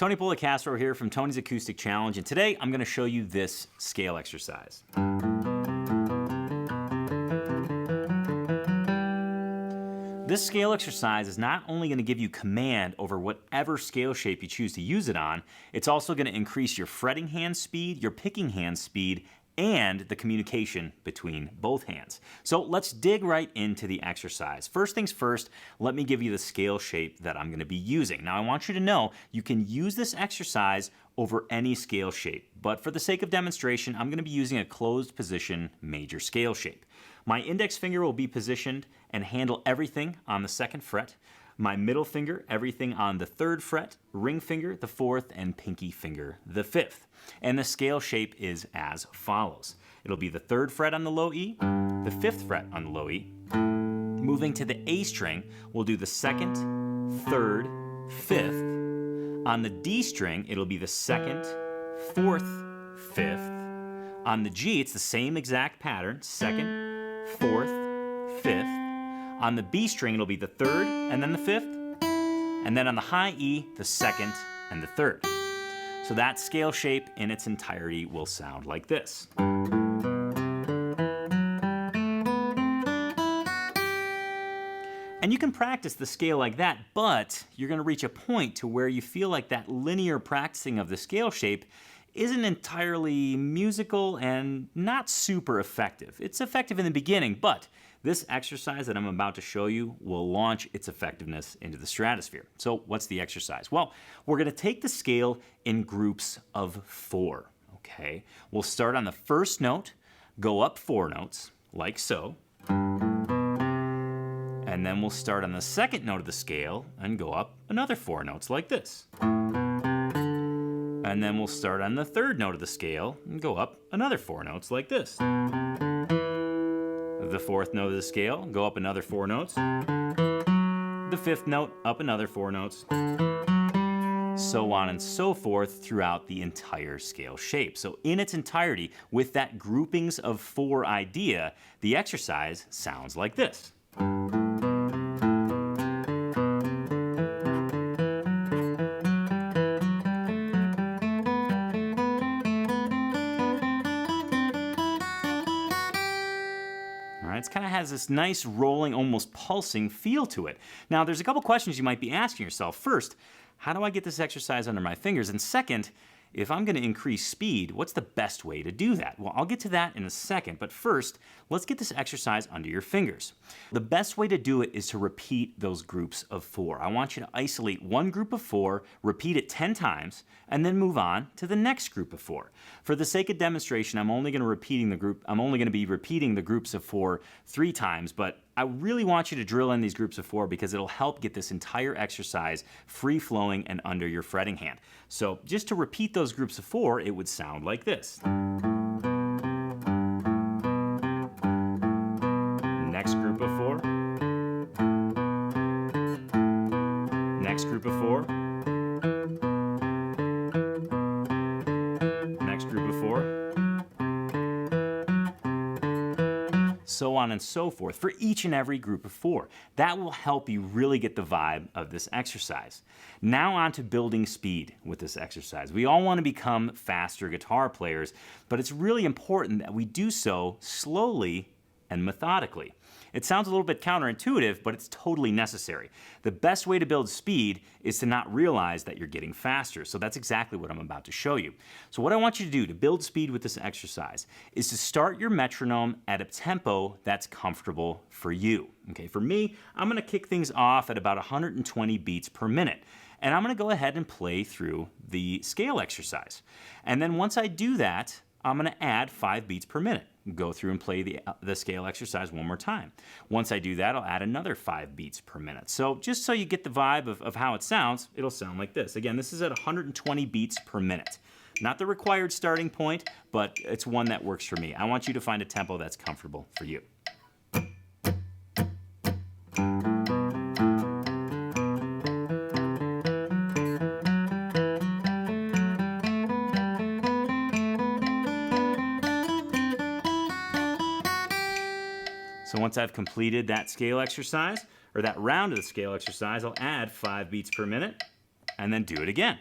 Tony Polecastro here from Tony's Acoustic Challenge, and today I'm going to show you this scale exercise. This scale exercise is not only going to give you command over whatever scale shape you choose to use it on, it's also going to increase your fretting hand speed, your picking hand speed, and the communication between both hands. So let's dig right into the exercise. First things first, let me give you the scale shape that I'm going to be using. Now I want you to know you can use this exercise over any scale shape, but for the sake of demonstration, I'm going to be using a closed position major scale shape. My index finger will be positioned and handle everything on the 2nd fret. My middle finger, everything on the 3rd fret, ring finger, the 4th, and pinky finger, the 5th. And the scale shape is as follows. It'll be the 3rd fret on the low E, the 5th fret on the low E. Moving to the A string, we'll do the 2nd, 3rd, 5th. On the D string, it'll be the 2nd, 4th, 5th. On the G, it's the same exact pattern, 2nd, 4th, 5th. On the B string, it'll be the 3rd and then the 5th. And then on the high E, the 2nd and the 3rd. So that scale shape in its entirety will sound like this. And you can practice the scale like that, but you're going to reach a point to where you feel like that linear practicing of the scale shape isn't entirely musical and not super effective. It's effective in the beginning, but this exercise that I'm about to show you will launch its effectiveness into the stratosphere. So what's the exercise? Well, we're going to take the scale in groups of 4, okay? We'll start on the first note, go up 4 notes, like so. And then we'll start on the 2nd note of the scale and go up another 4 notes, like this. And then we'll start on the 3rd note of the scale and go up another 4 notes, like this. The 4th note of the scale, go up another 4 notes. The 5th note, up another 4 notes. So on and so forth throughout the entire scale shape. So in its entirety, with that groupings of 4 idea, the exercise sounds like this. It kind of has this nice rolling, almost pulsing feel to it. Now, there's a couple questions you might be asking yourself. First, how do I get this exercise under my fingers? And second, if I'm going to increase speed, what's the best way to do that? Well, I'll get to that in a second, but first, let's get this exercise under your fingers. The best way to do it is to repeat those groups of 4. I want you to isolate one group of 4, repeat it 10 times, and then move on to the next group of 4. For the sake of demonstration, I'm only going to be repeating the groups of 4 3 times, but I really want you to drill in these groups of 4 because it'll help get this entire exercise free-flowing and under your fretting hand. So just to repeat those groups of 4, it would sound like this. Next group of 4. Next group of 4. Next group of 4. So on and so forth for each and every group of 4. That will help you really get the vibe of this exercise. Now on to building speed with this exercise. We all want to become faster guitar players, but it's really important that we do so slowly and methodically. It sounds a little bit counterintuitive, but it's totally necessary. The best way to build speed is to not realize that you're getting faster. So that's exactly what I'm about to show you. So what I want you to do to build speed with this exercise is to start your metronome at a tempo that's comfortable for you. Okay, for me, I'm going to kick things off at about 120 beats per minute. And I'm going to go ahead and play through the scale exercise. And then once I do that, I'm going to add 5 beats per minute. Go through and play the scale exercise one more time. Once I do that, I'll add another 5 beats per minute. So just so you get the vibe of how it sounds, it'll sound like this. Again, this is at 120 beats per minute. Not the required starting point, but it's one that works for me. I want you to find a tempo that's comfortable for you. So once I've completed that scale exercise, or that round of the scale exercise, I'll add 5 beats per minute, and then do it again.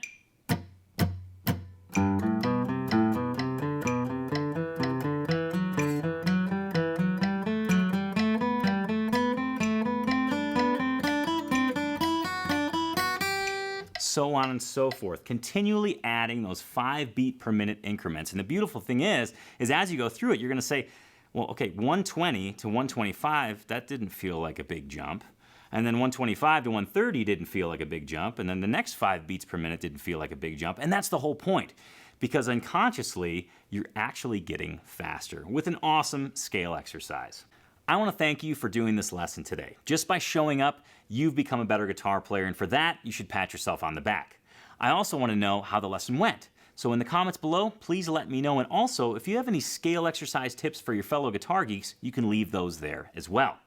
So on and so forth, continually adding those 5 beat per minute increments. And the beautiful thing is as you go through it, you're gonna say, well, okay, 120 to 125, that didn't feel like a big jump. And then 125 to 130 didn't feel like a big jump. And then the next 5 beats per minute didn't feel like a big jump. And that's the whole point, because unconsciously, you're actually getting faster with an awesome scale exercise. I want to thank you for doing this lesson today. Just by showing up, you've become a better guitar player, and for that, you should pat yourself on the back. I also want to know how the lesson went. So in the comments below, please let me know, and also, if you have any scale exercise tips for your fellow guitar geeks, you can leave those there as well.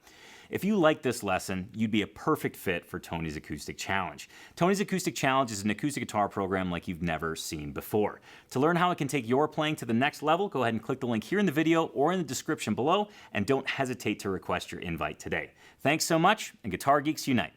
If you like this lesson, you'd be a perfect fit for Tony's Acoustic Challenge. Tony's Acoustic Challenge is an acoustic guitar program like you've never seen before. To learn how it can take your playing to the next level, go ahead and click the link here in the video or in the description below, and don't hesitate to request your invite today. Thanks so much, and Guitar Geeks Unite!